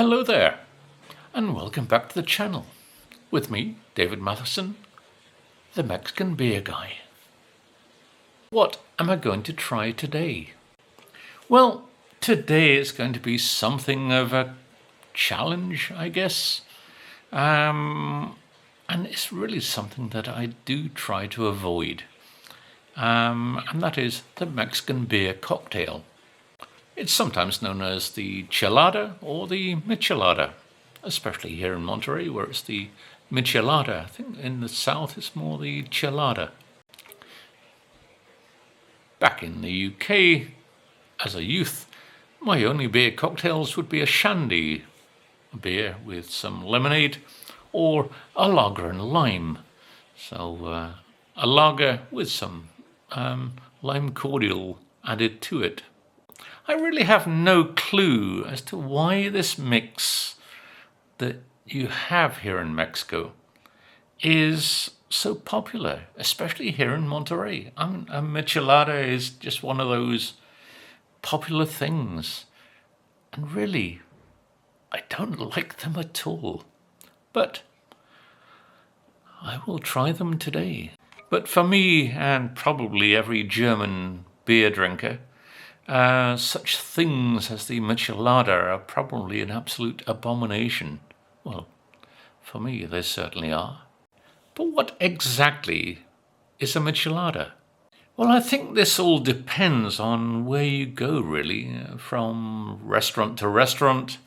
Hello there, and welcome back to the channel. With me, David Matheson, the Mexican beer guy. What am I going to try today? Well, today it's going to be something of a challenge, I guess. And it's really something that I do try to avoid. And that is the Mexican beer cocktail. It's sometimes known as the chelada or the michelada, especially here in Monterey, where it's the michelada. I think in the south it's more the chelada. Back in the UK, as a youth, my only beer cocktails would be a shandy, a beer with some lemonade, or a lager and lime. So a lager with some lime cordial added to it. I really have no clue as to why this mix that you have here in Mexico is so popular, especially here in Monterey. A michelada is just one of those popular things. And really, I don't like them at all. But I will try them today. But for me, and probably every German beer drinker, such things as the michelada are probably an absolute abomination. Well, for me, they certainly are. But what exactly is a michelada? Well, I think this all depends on where you go, really, from restaurant to restaurant,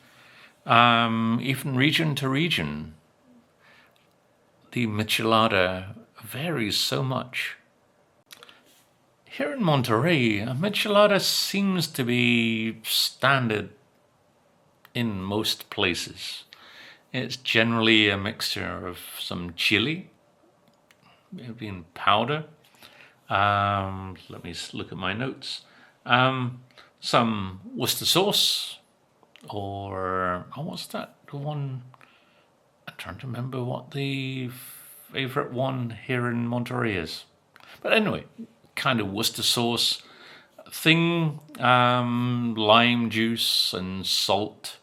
even region to region. The michelada varies so much. Here in Monterey, a michelada seems to be standard in most places. It's generally a mixture of some chili, maybe in powder. Let me look at my notes. Some Worcester sauce, or what's that? The one, I'm trying to remember what the favorite one here in Monterey is. But anyway, kind of Worcester sauce thing, lime juice and salt,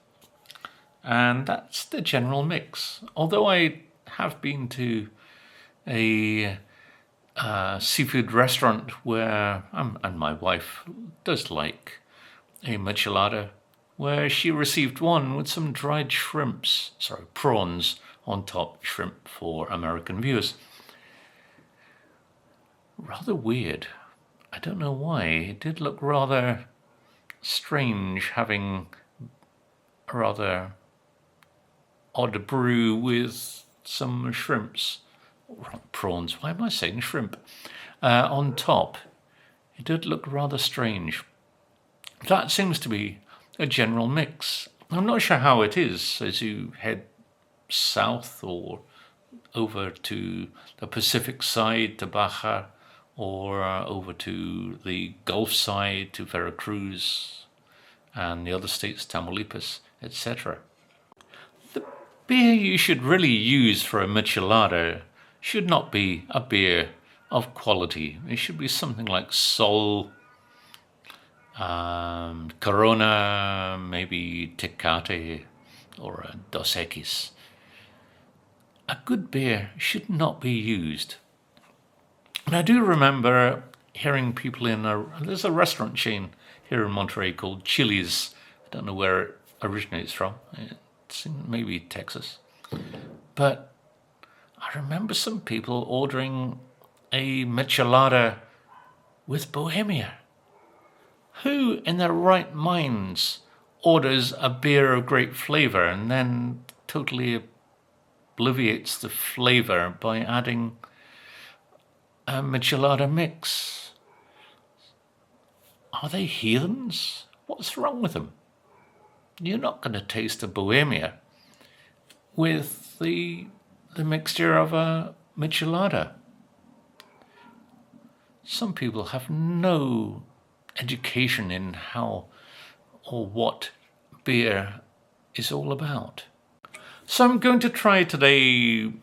and that's the general mix. Although I have been to a seafood restaurant where, and my wife does like a michelada, where she received one with some dried prawns on top, shrimp for American viewers. Rather weird. I don't know why. It did look rather strange having a rather odd brew with some prawns. Why am I saying shrimp? On top. It did look rather strange. That seems to be a general mix. I'm not sure how it is as you head south or over to the Pacific side, to Baja, or over to the Gulf side, to Veracruz, and the other states, Tamaulipas, etc. The beer you should really use for a michelada should not be a beer of quality. It should be something like Sol, Corona, maybe Tecate, or a Dos Equis. A good beer should not be used. And I do remember hearing people there's a restaurant chain here in Monterey called Chili's. I don't know where it originates from. It's in maybe Texas. But I remember some people ordering a michelada with Bohemia. Who in their right minds orders a beer of great flavor and then totally obliviates the flavor by adding a michelada mix? Are they heathens? What's wrong with them? You're not going to taste a Bohemia with the mixture of a michelada. Some people have no education in how or what beer is all about. So I'm going to try today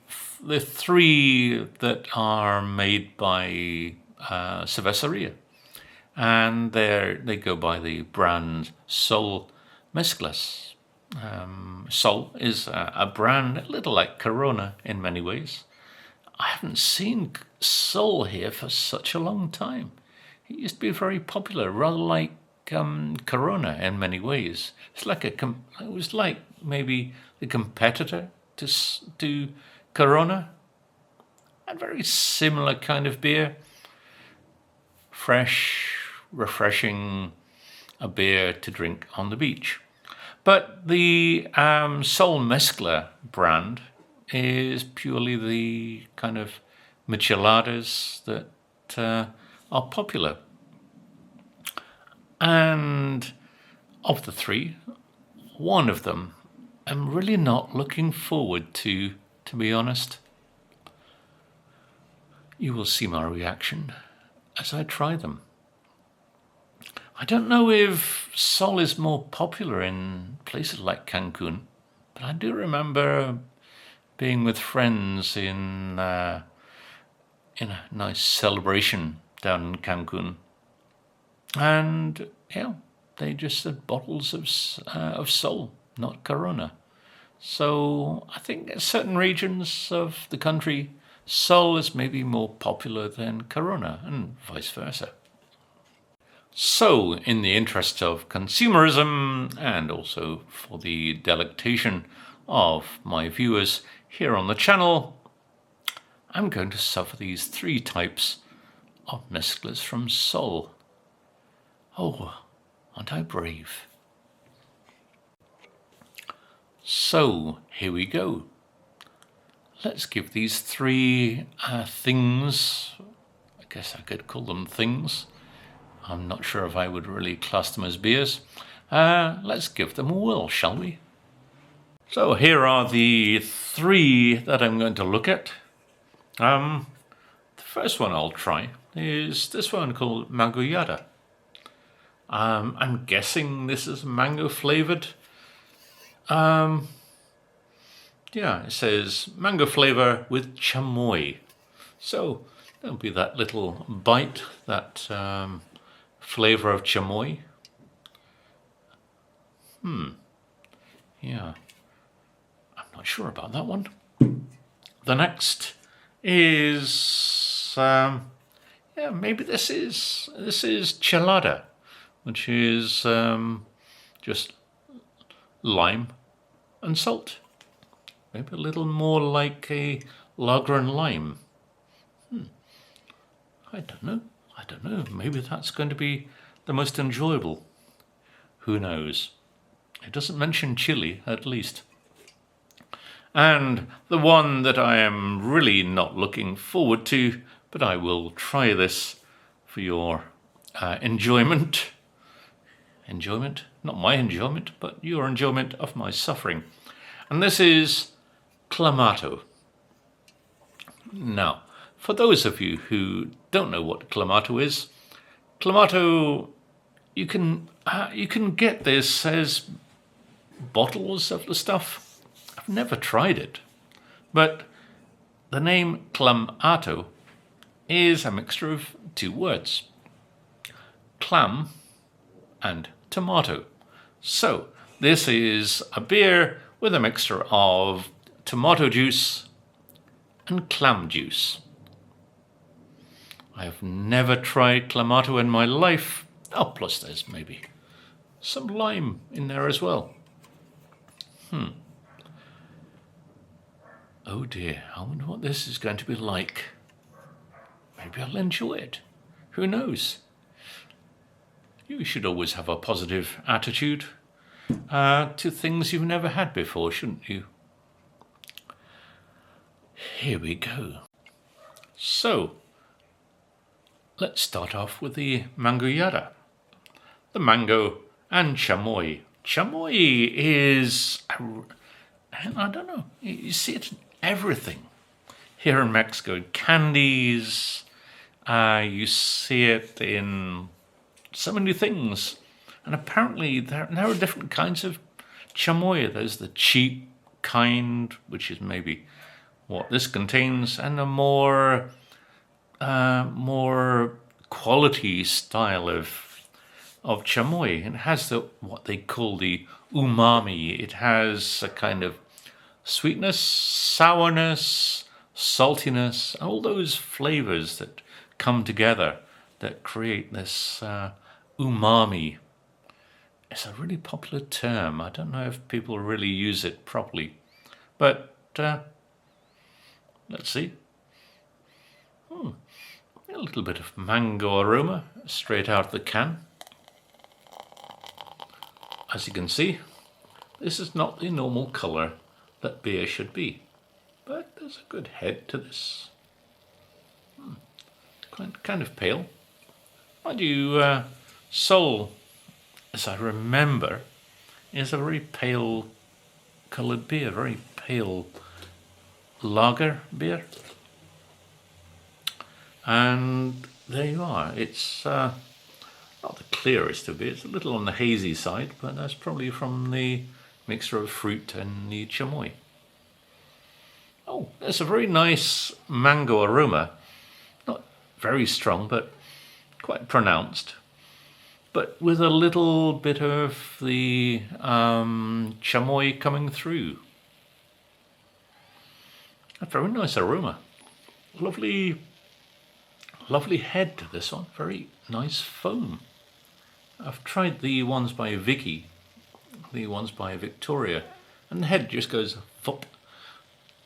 the three that are made by Cerveceria, and they go by the brand Sol Mezclas. Sol is a brand a little like Corona in many ways. I haven't seen Sol here for such a long time. It used to be very popular, rather like Corona in many ways. It's like it was like maybe the competitor to Corona. A very similar kind of beer. Fresh, refreshing, a beer to drink on the beach. But the Sol Mezcla brand is purely the kind of micheladas that are popular. And of the three, one of them I'm really not looking forward to be honest. You will see my reaction as I try them. I don't know if Sol is more popular in places like Cancun, but I do remember being with friends in a nice celebration down in Cancun, and yeah, they just had bottles of Sol, not Corona. So I think in certain regions of the country, Sol is maybe more popular than Corona, and vice versa. So, in the interest of consumerism and also for the delectation of my viewers here on the channel, I'm going to suffer these three types of mezclas from Sol. Oh, aren't I brave? So, here we go. Let's give these three things, I guess I could call them things. I'm not sure if I would really class them as beers. Let's give them a whirl, shall we? So here are the three that I'm going to look at. The first one I'll try is this one called Mango Yada. I'm guessing this is mango flavored. Yeah, it says mango flavor with chamoy. So there'll be that little bite, that flavor of chamoy. Yeah, I'm not sure about that one. The next is yeah, maybe this is chelada, which is just lime and salt. Maybe a little more like a lager and lime. I don't know. Maybe that's going to be the most enjoyable. Who knows? It doesn't mention chili, at least. And the one that I am really not looking forward to, but I will try this for your enjoyment. Enjoyment? Not my enjoyment, but your enjoyment of my suffering. And this is Clamato. Now, for those of you who don't know what Clamato is, Clamato, you can get this as bottles of the stuff. I've never tried it, but the name Clamato is a mixture of two words, clam and tomato. So this is a beer with a mixture of tomato juice and clam juice. I have never tried Clamato in my life. Oh, plus there's maybe some lime in there as well. Oh dear, I wonder what this is going to be like. Maybe I'll enjoy it. Who knows? You should always have a positive attitude to things you've never had before, shouldn't you? Here we go. So, let's start off with the mango yada. The mango and chamoy. Chamoy is, I don't know, you see it in everything. Here in Mexico, candies, you see it in so many things. And apparently there are different kinds of chamoy. There's the cheap kind, which is maybe what this contains, and a more quality style of of chamoy. It has what they call the umami. It has a kind of sweetness, sourness, saltiness, all those flavors that come together that create this umami. It's a really popular term. I don't know if people really use it properly, but let's see. A little bit of mango aroma straight out of the can. As you can see, this is not the normal colour that beer should be, but there's a good head to this. Kind of pale. Mind you, Sol, as I remember, is a very pale coloured beer, very pale lager beer. And there you are. It's not the clearest of beer. It's a little on the hazy side, but that's probably from the mixture of fruit and the chamoy. Oh, there's a very nice mango aroma. Not very strong, but quite pronounced. But with a little bit of the chamoy coming through. A very nice aroma. Lovely head to this one. Very nice foam. I've tried the ones by Vicky, the ones by Victoria, and the head just goes vop,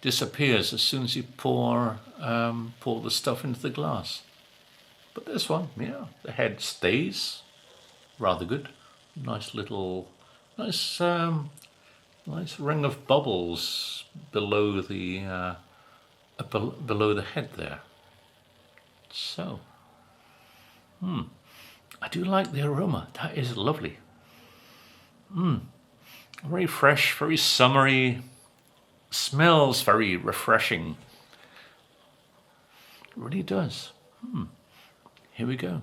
disappears as soon as you pour the stuff into the glass. But this one, yeah, the head stays rather good. Nice little, nice ring of bubbles below the head there. So, I do like the aroma. That is lovely. Very fresh, very summery. Smells very refreshing. It really does. Here we go.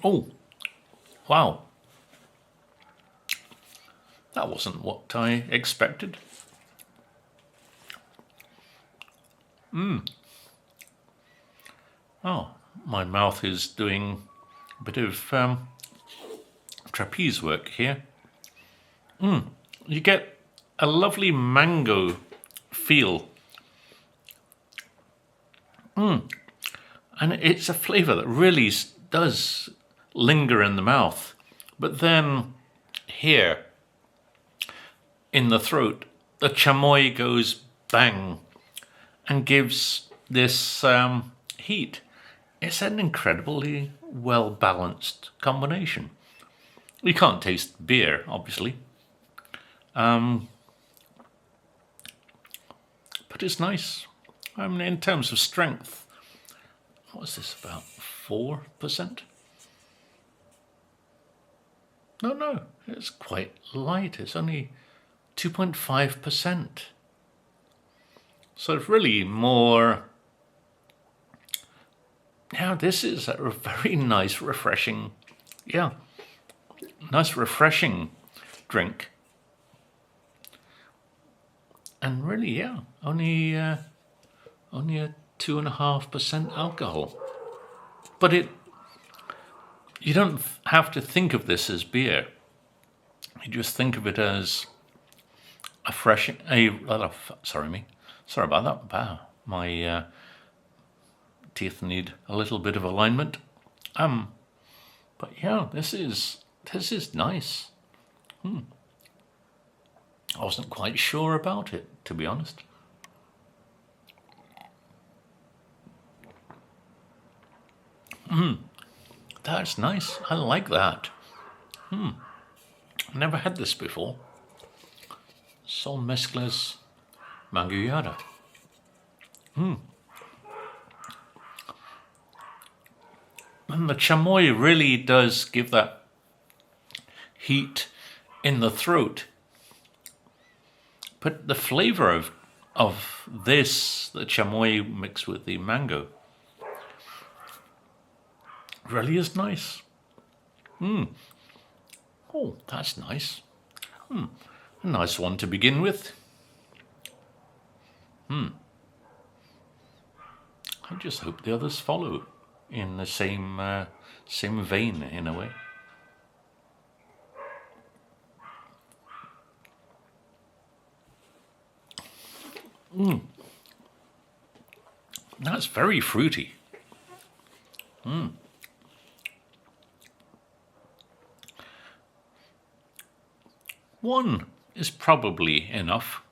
Oh, wow. That wasn't what I expected. Oh, my mouth is doing a bit of trapeze work here. You get a lovely mango feel. And it's a flavour that really does linger in the mouth. But then here, in the throat, the chamoy goes bang and gives this heat. It's an incredibly well-balanced combination. You can't taste beer, obviously. But it's nice. I mean, in terms of strength, what's this, about 4%? No, it's quite light. It's only 2.5%. So it's really more... Now this is a very nice, refreshing... Yeah, nice, refreshing drink. And really, yeah, only a 2.5% alcohol. But you don't have to think of this as beer. You just think of it as sorry about that. Wow, my teeth need a little bit of alignment. But yeah, this is nice. I wasn't quite sure about it, to be honest. That's nice. I like that. Never had this before. Sol Mezclas Mangoyada. And the chamoy really does give that heat in the throat. But the flavour of this, the chamoy mixed with the mango, really is nice. Oh, that's nice. A nice one to begin with. I just hope the others follow in the same vein in a way. That's very fruity. One is probably enough.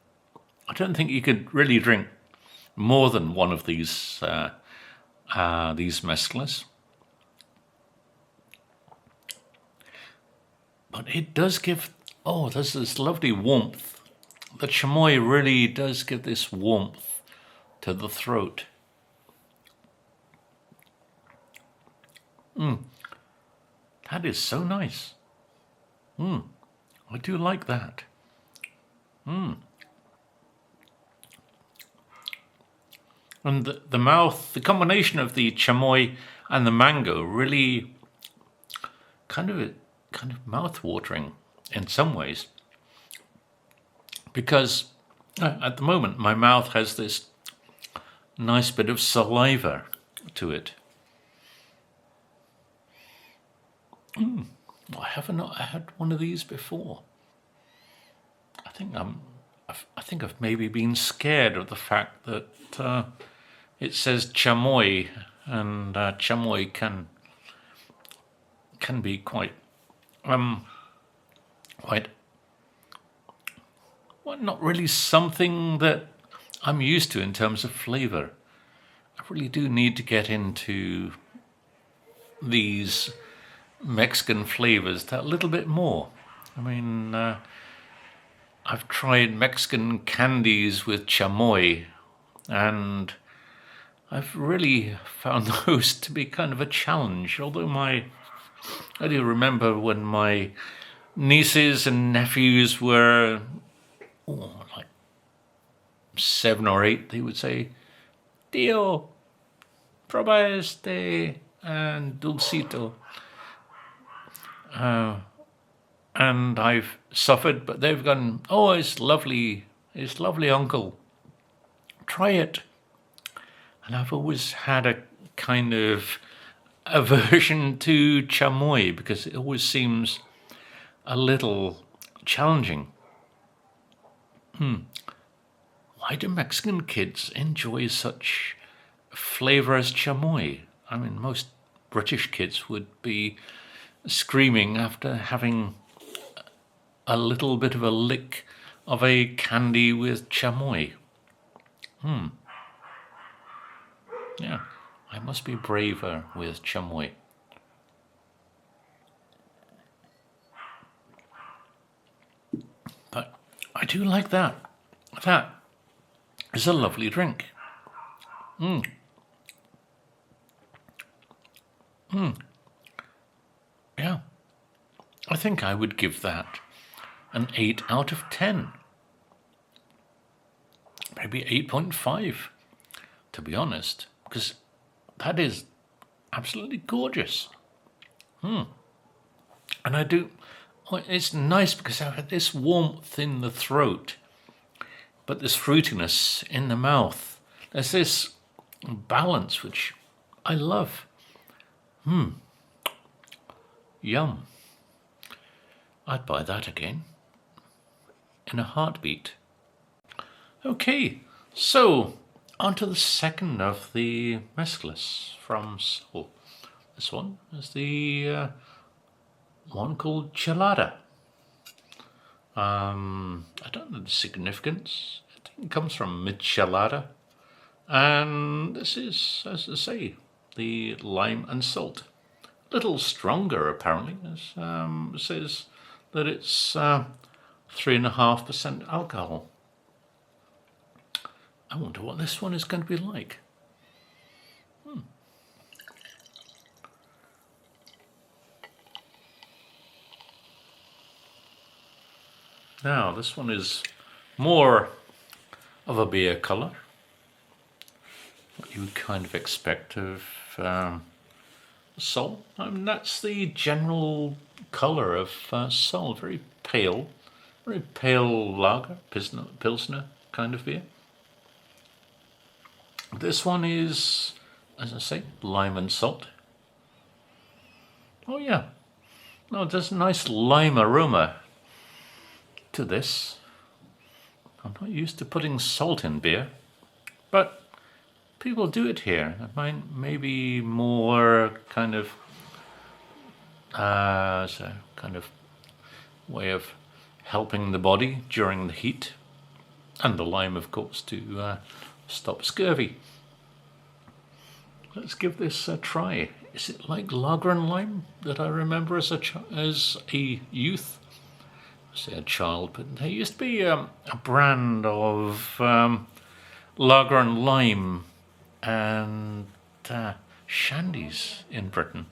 I don't think you could really drink more than one of these mezclas. But it does give, there's this lovely warmth. The chamoy really does give this warmth to the throat. That is so nice. I do like that. And the mouth, the combination of the chamoy and the mango really kind of mouth-watering in some ways. Because at the moment my mouth has this nice bit of saliva to it. I haven't had one of these before. I think I've maybe been scared of the fact that it says chamoy, and chamoy can be quite not really something that I'm used to in terms of flavor. I really do need to get into these Mexican flavors that little bit more. I mean, I've tried Mexican candies with chamoy, and I've really found those to be kind of a challenge. Although I do remember when my nieces and nephews were like 7 or 8, they would say, "Tío, prueba este and dulcito." And I've suffered, but they've gone, "Oh, it's lovely, uncle. Try it." And I've always had a kind of aversion to chamoy because it always seems a little challenging. Why do Mexican kids enjoy such flavor as chamoy? I mean, most British kids would be screaming after having a little bit of a lick of a candy with chamoy. Yeah, I must be braver with chamoy. But I do like that. That is a lovely drink. Yeah, I think I would give that an 8 out of 10. Maybe 8.5, to be honest, because that is absolutely gorgeous. And it's nice because I've had this warmth in the throat, but this fruitiness in the mouth. There's this balance which I love. Yum. I'd buy that again in a heartbeat. Okay, so on to the second of the mezclas from Sol. This one is the one called Chelada. I don't know the significance. I think it comes from michelada. And this is, as I say, the lime and salt. A little stronger, apparently. It says that it's 3.5% alcohol. I wonder what this one is going to be like. Now, this one is more of a beer colour. What you would kind of expect of Sol. That's the general colour of Sol. Very pale lager, Pilsner kind of beer. This one is as I say, lime and salt. Oh yeah, no, there's a nice lime aroma to this. I'm not used to putting salt in beer, but people do it here. Mine maybe more kind of as a kind of way of helping the body during the heat, and the lime, of course, to stop scurvy. Let's give this a try. Is it like lager and lime that I remember as a youth? I say a child, but there used to be a brand of lager and lime and shandies in Britain,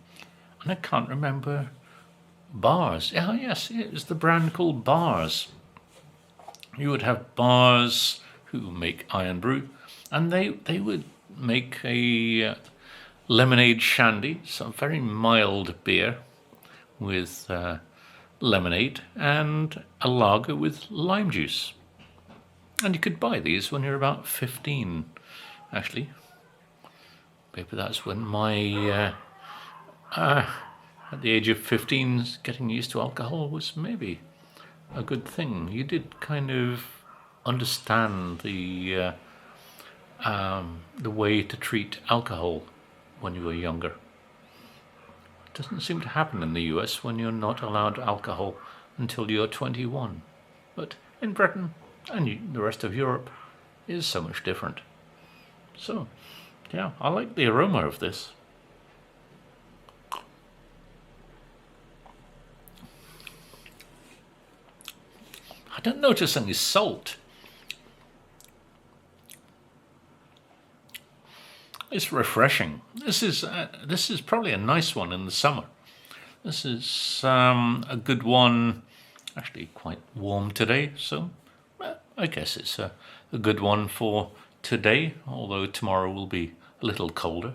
and I can't remember. Bars. Oh yes, it was the brand called Bars. You would have Bars who make Iron Brew, and they would make a lemonade shandy, some very mild beer with lemonade, and a lager with lime juice. And you could buy these when you're about 15, actually. Maybe that's when my at the age of 15, getting used to alcohol was maybe a good thing. You did kind of understand the way to treat alcohol when you were younger. It doesn't seem to happen in the US when you're not allowed alcohol until you're 21. But in Britain and the rest of Europe is so much different. So, yeah, I like the aroma of this. I don't notice any salt. It's refreshing. This is probably a nice one in the summer. This is a good one. Actually, quite warm today, so I guess it's a good one for today. Although tomorrow will be a little colder.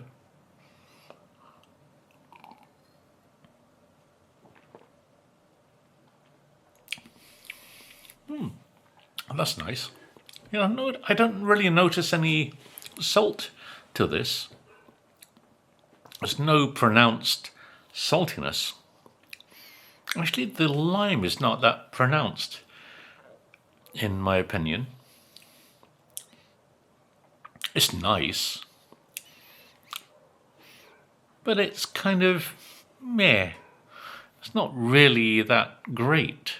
That's nice. You know, I don't really notice any salt to this. There's no pronounced saltiness. Actually, the lime is not that pronounced, in my opinion. It's nice, but it's kind of meh. It's not really that great.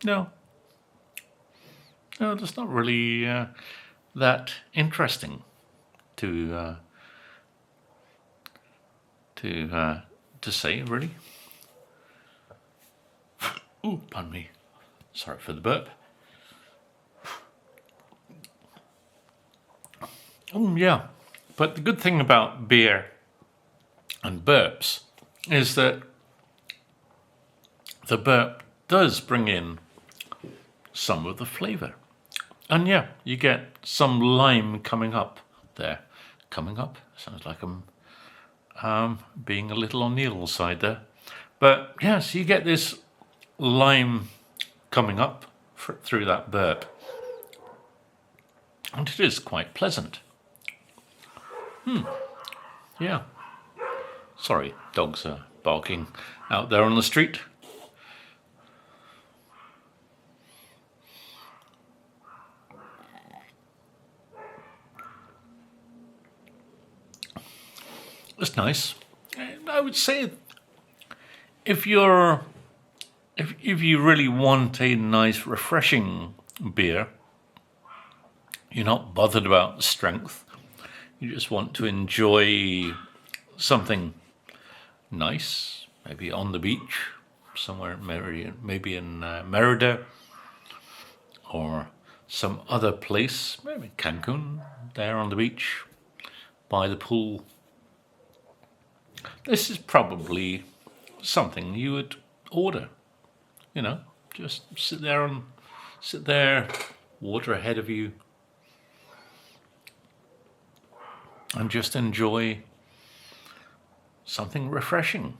No, that's not really that interesting to say, really. Ooh, pardon me. Sorry for the burp. Oh yeah, but the good thing about beer and burps is that the burp does bring in some of the flavour. And yeah, you get some lime coming up there. Coming up? Sounds like I'm being a little on Neil's side there. But yes, you get this lime coming up through that burp. And it is quite pleasant. Yeah. Sorry, dogs are barking out there on the street. It's nice. I would say if you really want a nice, refreshing beer, you're not bothered about strength. You just want to enjoy something nice, maybe on the beach, somewhere maybe in Merida or some other place, maybe Cancun, there on the beach, by the pool. This is probably something you would order, you know, just sit there, water ahead of you, and just enjoy something refreshing.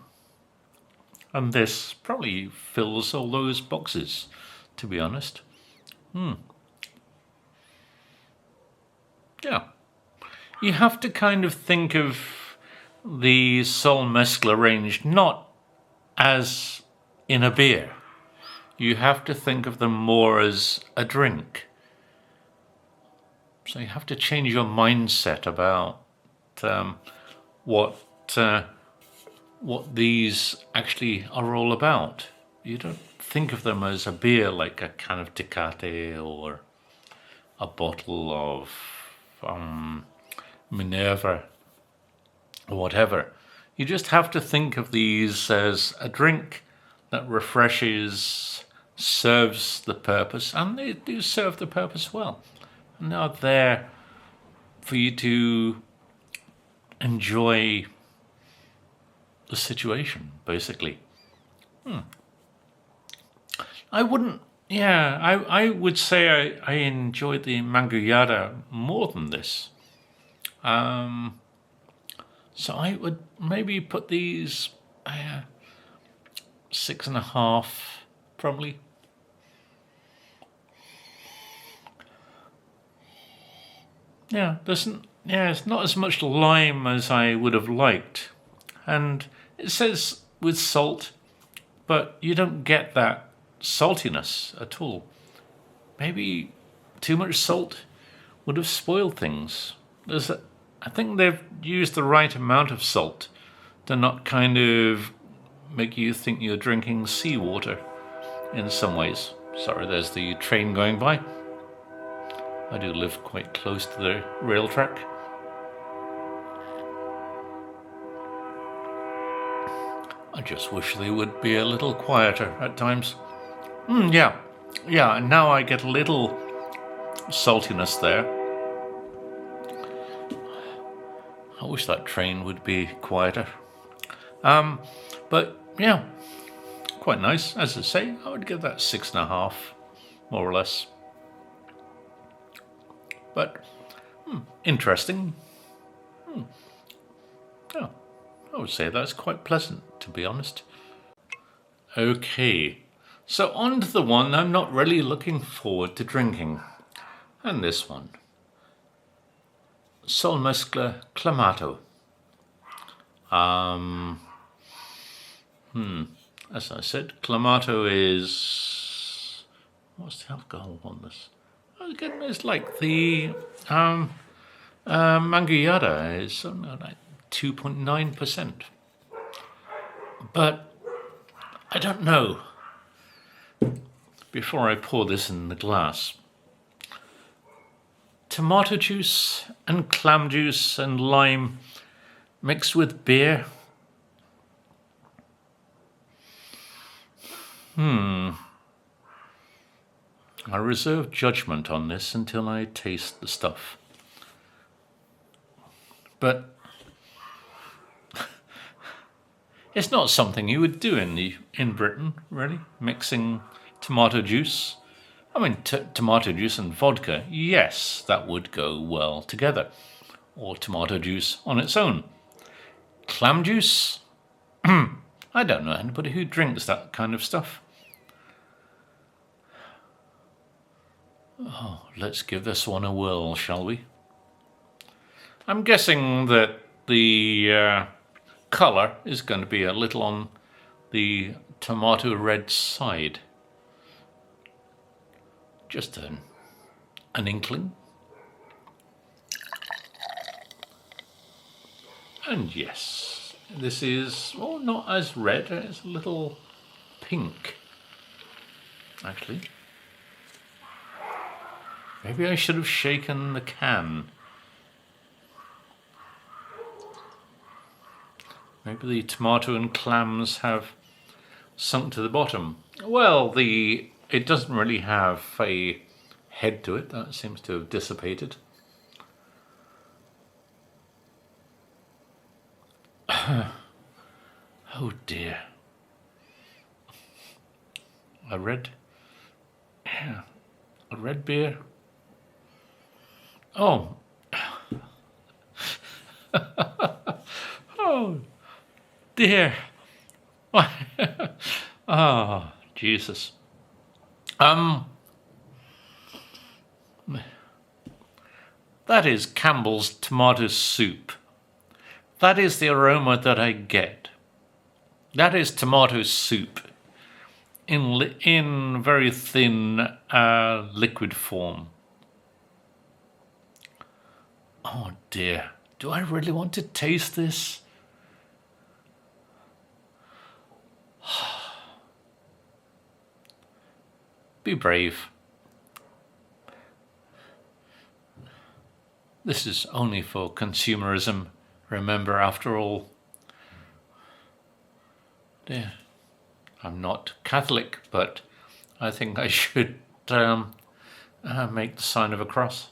And this probably fills all those boxes, to be honest. Yeah. You have to kind of think of the Sol Mezcla range not as in a beer. You have to think of them more as a drink. So you have to change your mindset about what these actually are all about. You don't think of them as a beer like a can of Tecate or a bottle of Minerva or whatever. You just have to think of these as a drink that refreshes, serves the purpose, and they do serve the purpose well. And they're there for you to enjoy the situation, basically. I wouldn't, yeah, I would say I enjoyed the Mangoyada more than this. So I would maybe put these 6.5, probably. Yeah, it's not as much lime as I would have liked. And it says with salt, but you don't get that saltiness at all. Maybe too much salt would have spoiled things. I think they've used the right amount of salt to not kind of make you think you're drinking seawater in some ways. Sorry, there's the train going by. I do live quite close to the rail track. I just wish they would be a little quieter at times. Yeah, and now I get a little saltiness there. I wish that train would be quieter. But yeah, quite nice. As I say, I would give that 6.5, more or less. But interesting. Yeah, I would say that's quite pleasant, to be honest. Okay, so on to the one I'm not really looking forward to drinking. And this one. Sol Mezcla Clamato. As I said, Clamato is... What's the alcohol on this? Again, it's like the Mangoyada is something like 2.9%. But I don't know. Before I pour this in the glass, tomato juice and clam juice and lime mixed with beer. I reserve judgment on this until I taste the stuff. But it's not something you would do in Britain, really, mixing tomato juice. I mean, tomato juice and vodka, yes, that would go well together. Or tomato juice on its own. Clam juice? I don't know anybody who drinks that kind of stuff. Oh, let's give this one a whirl, shall we? I'm guessing that the colour is going to be a little on the tomato red side. Just an inkling. And yes, this is, well, not as red, it's a little pink, actually. Maybe I should have shaken the can. Maybe the tomato and clams have sunk to the bottom. Well, it doesn't really have a head to it. That seems to have dissipated. Oh dear. A red beer. Oh. Oh dear. Oh, Jesus. That is Campbell's tomato soup. That is the aroma that I get. That is tomato soup in very thin liquid form. Oh dear, do I really want to taste this? Be brave. This is only for consumerism. Remember, after all, dear, I'm not Catholic, but I think I should make the sign of a cross.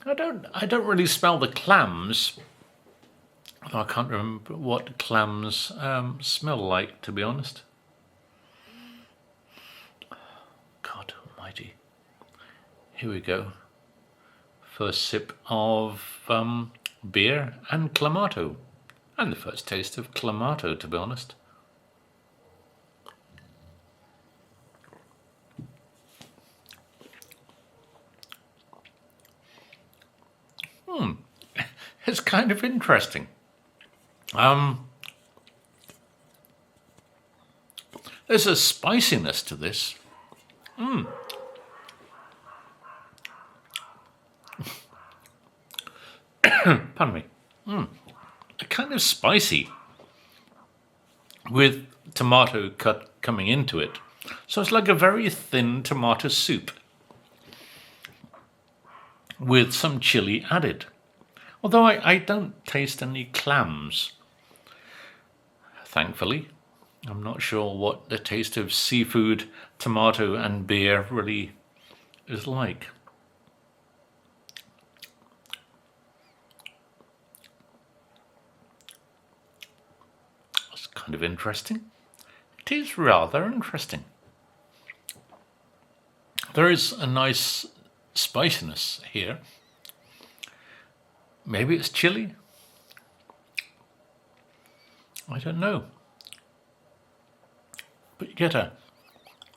I don't really smell the clams. I can't remember what clams smell like, to be honest. God almighty. Here we go. First sip of beer and Clamato. And the first taste of Clamato, to be honest. It's kind of interesting. There's a spiciness to this. Pardon me. Kind of spicy with tomato cut coming into it. So it's like a very thin tomato soup with some chili added. Although I don't taste any clams, thankfully. I'm not sure what the taste of seafood, tomato and beer really is like. That's kind of interesting. It is rather interesting. There is a nice spiciness here. Maybe it's chili. I don't know. But you get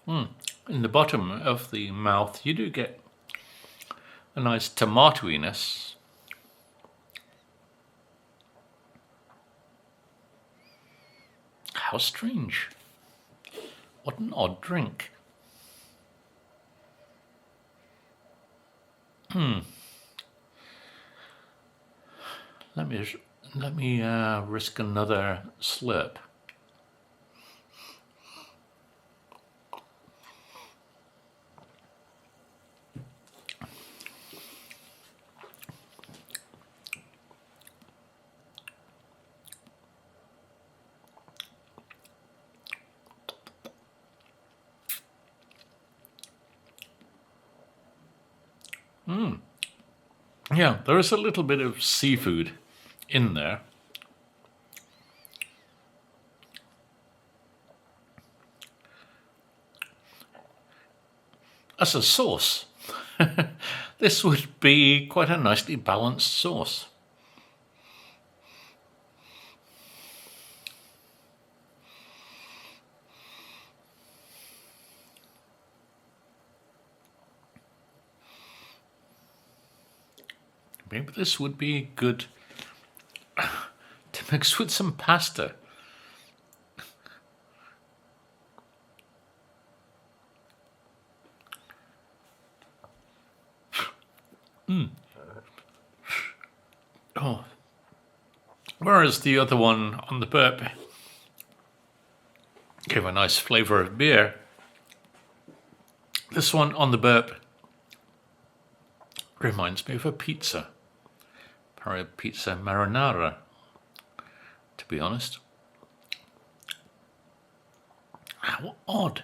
in the bottom of the mouth, you do get a nice tomatoiness. How strange. What an odd drink. Let me risk another slurp. Yeah, there is a little bit of seafood in there. As a sauce, this would be quite a nicely balanced sauce. Maybe this would be good to mix with some pasta. Oh. Whereas the other one on the burp gave a nice flavour of beer, this one on the burp reminds me of a pizza. Probably a pizza marinara, to be honest. How odd.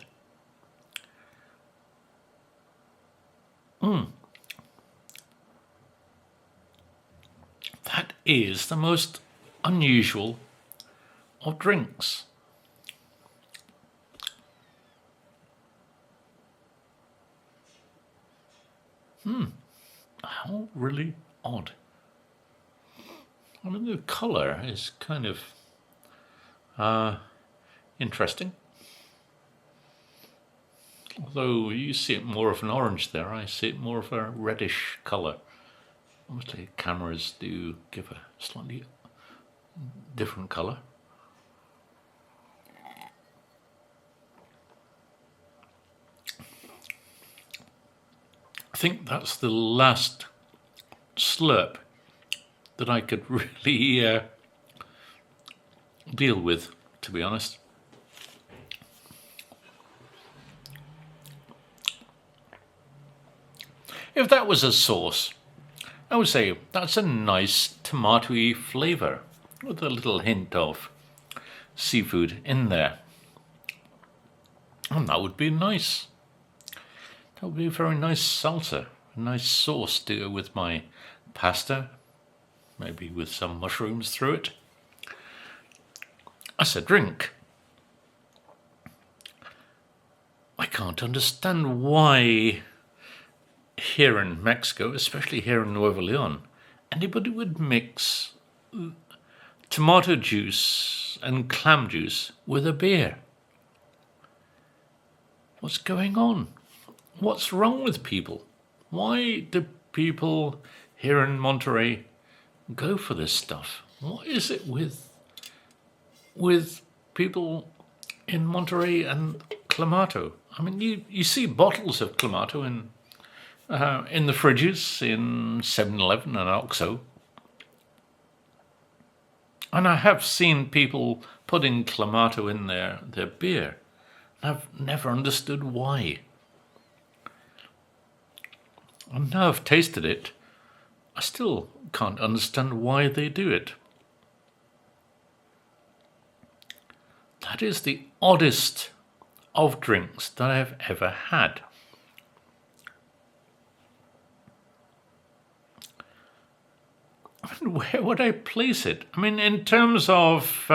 That is the most unusual of drinks. How really odd. I mean, the colour is kind of interesting. Although you see it more of an orange there, I see it more of a reddish colour. Obviously cameras do give a slightly different colour. I think that's the last slurp that I could really deal with, to be honest. If that was a sauce, I would say that's a nice tomatoey flavour with a little hint of seafood in there. And that would be nice. That would be a very nice salsa, a nice sauce to go with my pasta, maybe with some mushrooms through it. As a drink, I can't understand why here in Mexico, especially here in Nuevo Leon, anybody would mix tomato juice and clam juice with a beer. What's going on? What's wrong with people? Why do people here in Monterrey go for this stuff? What is it with people in Monterrey and Clamato? I mean, you see bottles of Clamato in the fridges in 7-Eleven and OXXO. And I have seen people putting Clamato in their beer. I've never understood why. And now I've tasted it, I still can't understand why they do it. That is the oddest of drinks that I've ever had. I mean, where would I place it? I mean, in terms of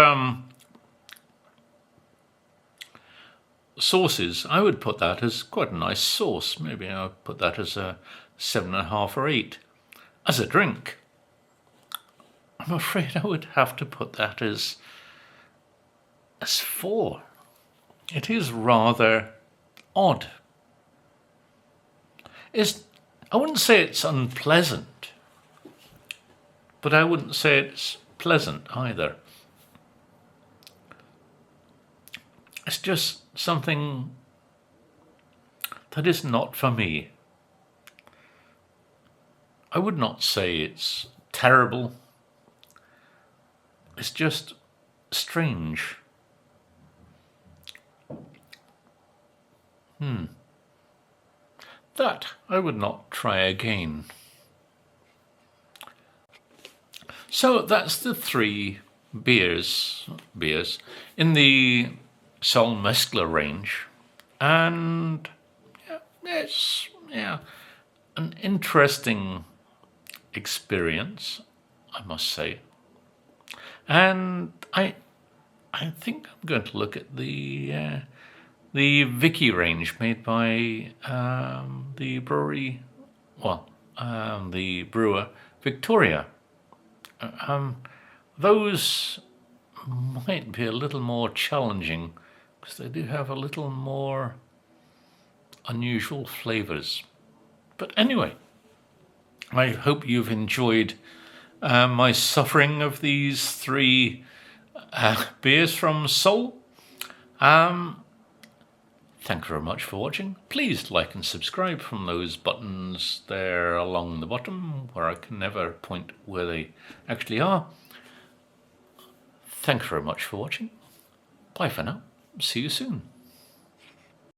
sauces, I would put that as quite a nice sauce. Maybe I would put that as a 7.5 or 8. As a drink, I'm afraid I would have to put that as 4. It is rather odd. I wouldn't say it's unpleasant, but I wouldn't say it's pleasant either. It's just something that is not for me. I would not say it's terrible. It's just strange. That I would not try again. So that's the 3 beers in the Sol Mezclas range, and it's an interesting experience, I must say. And I think I'm going to look at the Vicky range made by the brewer Victoria. Those might be a little more challenging because they do have a little more unusual flavors. But anyway, I hope you've enjoyed my suffering of these 3 beers from Sol. Thank you very much for watching. Please like and subscribe from those buttons there along the bottom where I can never point where they actually are. Thank you very much for watching. Bye for now. See you soon.